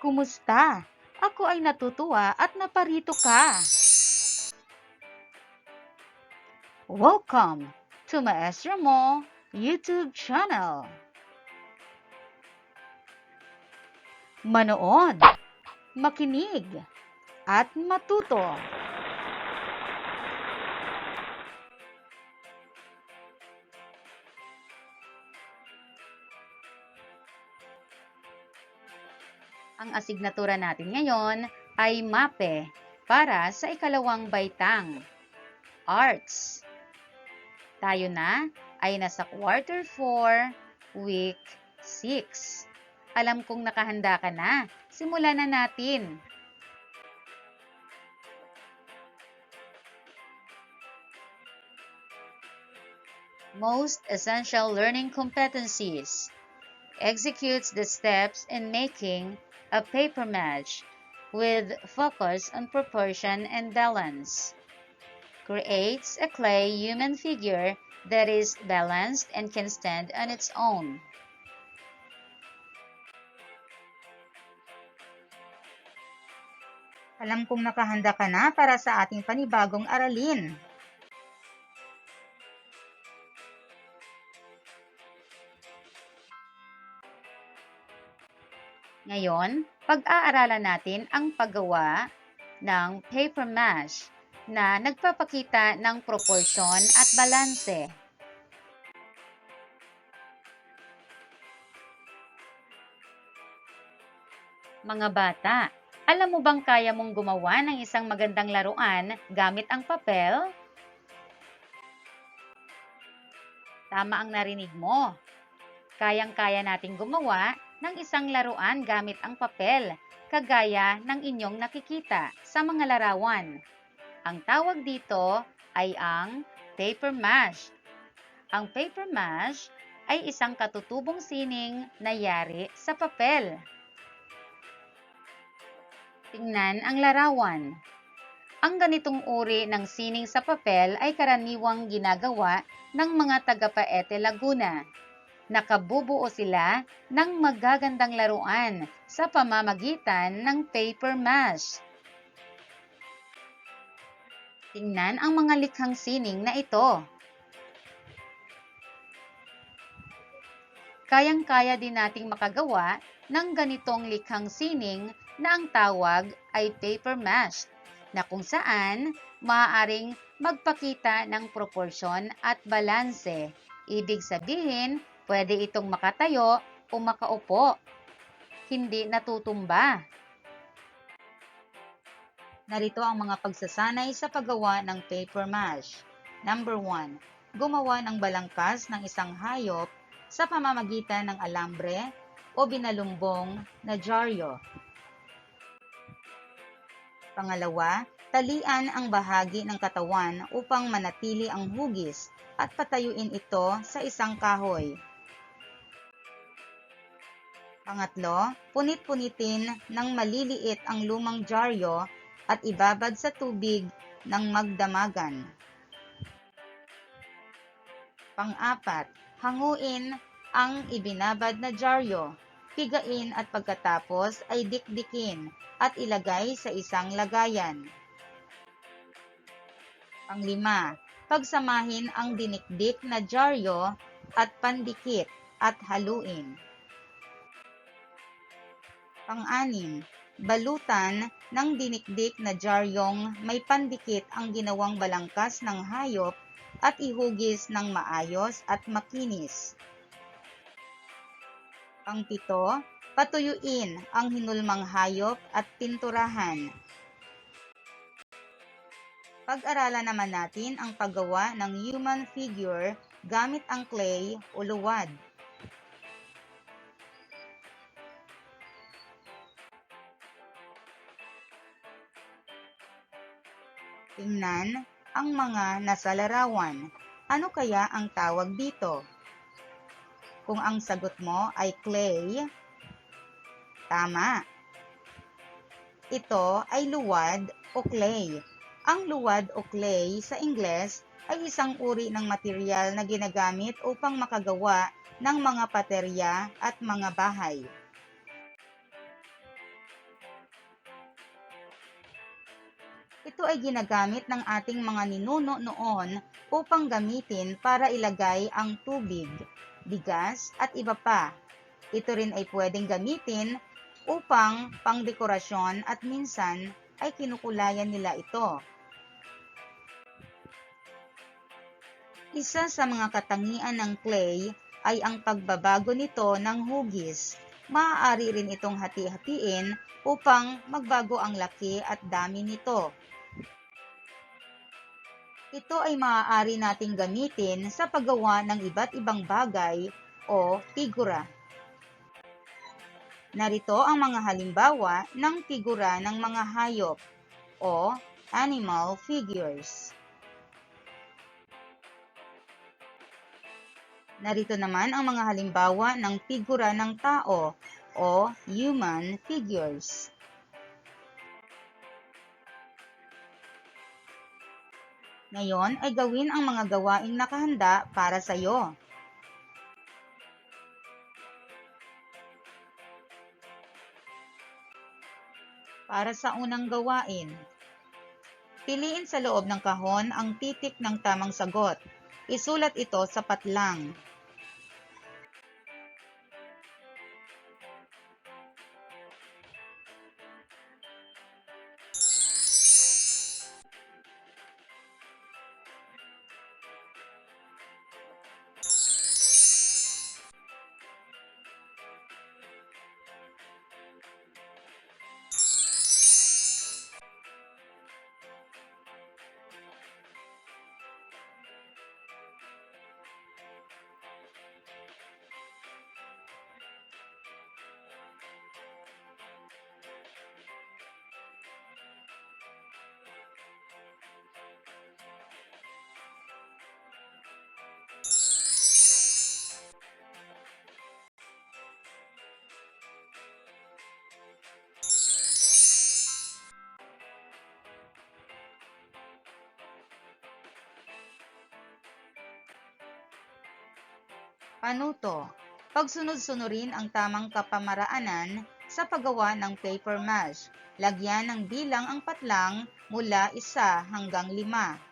Kumusta? Ako ay natutuwa at naparito ka. Welcome to Maestro Mo YouTube channel. Manood, makinig, at matuto. Ang asignatura natin ngayon ay MAPE para sa ikalawang baitang, Arts. Tayo na ay nasa quarter 4, week 6. Alam kong nakahanda ka na. Simulan na natin. Most essential learning competencies. Executes the steps in making a paper mache with focus on proportion and balance. Creates a clay human figure that is balanced and can stand on its own. Alam kong nakahanda ka na para sa ating panibagong aralin. Ngayon, pag-aaralan natin ang paggawa ng paper mache na nagpapakita ng proporsyon at balanse. Mga bata, alam mo bang kaya mong gumawa ng isang magandang laruan gamit ang papel? Tama ang narinig mo. Kayang-kaya nating gumawa ng isang laruan gamit ang papel, kagaya ng inyong nakikita sa mga larawan. Ang tawag dito ay ang paper mache. Ang paper mache ay isang katutubong sining na yari sa papel. Tingnan ang larawan. Ang ganitong uri ng sining sa papel ay karaniwang ginagawa ng mga taga-Paete, Laguna. Nakabubuo sila ng magagandang laruan sa pamamagitan ng paper mache. Tingnan ang mga likhang sining na ito. Kayang-kaya din nating makagawa ng ganitong likhang sining na ang tawag ay paper mache, na kung saan maaaring magpakita ng proporsyon at balanse. Ibig sabihin, pwede itong makatayo o makaupo, hindi natutumba. Narito ang mga pagsasanay sa paggawa ng paper mache. Number 1. Gumawa ng balangkas ng isang hayop sa pamamagitan ng alambre o binalumbong na dyaryo. Pangalawa, talian ang bahagi ng katawan upang manatili ang hugis at patayuin ito sa isang kahoy. Pangatlo, punit-punitin ng maliliit ang lumang dyaryo at ibabad sa tubig ng magdamagan. Pang-apat, hanguin ang ibinabad na dyaryo, pigain at pagkatapos ay dikdikin at ilagay sa isang lagayan. Panglima, pagsamahin ang dinikdik na dyaryo at pandikit at haluin. Pang-anim, balutan ng dinikdik na dyaryong may pandikit ang ginawang balangkas ng hayop at ihugis ng maayos at makinis. Pang-pito, patuyuin ang hinulmang hayop at pinturahan. Pag-aralan naman natin ang paggawa ng human figure gamit ang clay o luwad. Tingnan ang mga nasa larawan. Ano kaya ang tawag dito? Kung ang sagot mo ay clay, tama. Ito ay luwad o clay. Ang luwad o clay sa Ingles ay isang uri ng material na ginagamit upang makagawa ng mga paterya at mga bahay. Ito ay ginagamit ng ating mga ninuno noon upang gamitin para ilagay ang tubig, bigas at iba pa. Ito rin ay pwedeng gamitin upang pangdekorasyon at minsan ay kinukulayan nila ito. Isa sa mga katangian ng clay ay ang pagbabago nito ng hugis. Maaari rin itong hati-hatiin upang magbago ang laki at dami nito. Ito ay maaari nating gamitin sa paggawa ng iba't ibang bagay o figura. Narito ang mga halimbawa ng figura ng mga hayop o animal figures. Narito naman ang mga halimbawa ng figura ng tao o human figures. Ngayon ay gawin ang mga gawaing nakahanda para sa iyo. Para sa unang gawain, piliin sa loob ng kahon ang titik ng tamang sagot. Isulat ito sa patlang. Panuto. Pagsunod-sunurin ang tamang kapamaraanan sa paggawa ng paper mash. Lagyan ng bilang ang patlang mula 1 hanggang 5.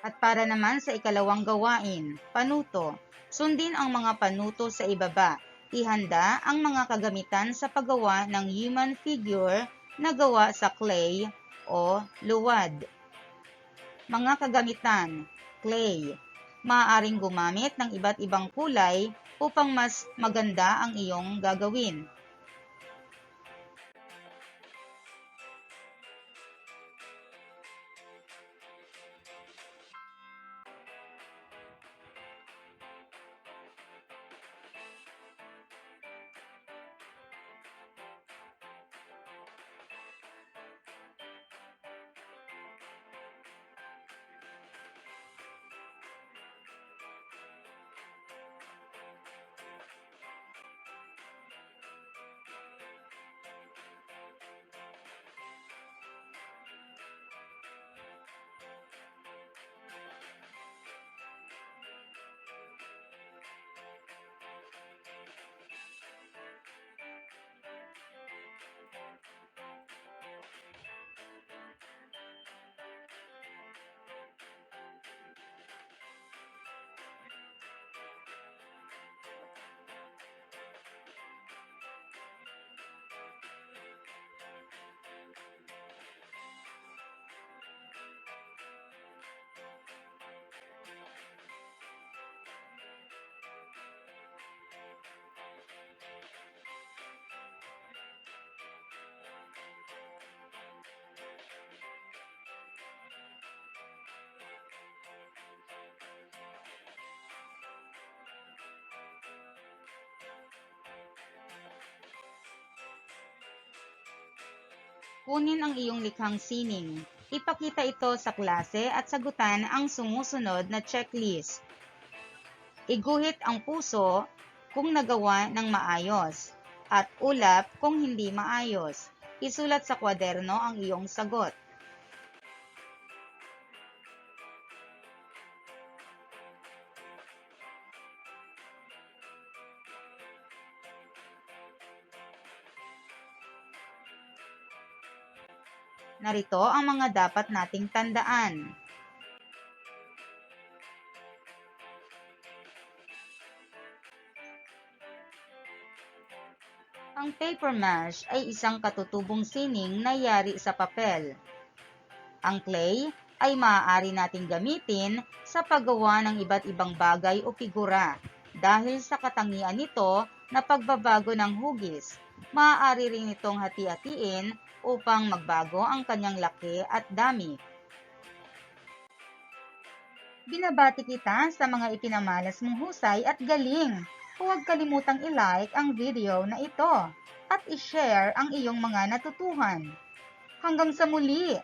At para naman sa ikalawang gawain, panuto. Sundin ang mga panuto sa ibaba. Ihanda ang mga kagamitan sa paggawa ng human figure na gawa sa clay o luwad. Mga kagamitan, clay. Maaaring gumamit ng iba't ibang kulay upang mas maganda ang iyong gagawin. Kunin ang iyong likhang sining. Ipakita ito sa klase at sagutan ang sumusunod na checklist. Iguhit ang puso kung nagawa ng maayos at ulap kung hindi maayos. Isulat sa kwaderno ang iyong sagot. Narito ang mga dapat nating tandaan. Ang paper mache ay isang katutubong sining na yari sa papel. Ang clay ay maaari nating gamitin sa paggawa ng iba't ibang bagay o figura dahil sa katangian nito na pagbabago ng hugis. Maaari rin itong hati-hatiin upang magbago ang kanyang laki at dami. Binabati kita sa mga ipinamalas mong husay at galing. Huwag kalimutang i-like ang video na ito at i-share ang iyong mga natutuhan. Hanggang sa muli!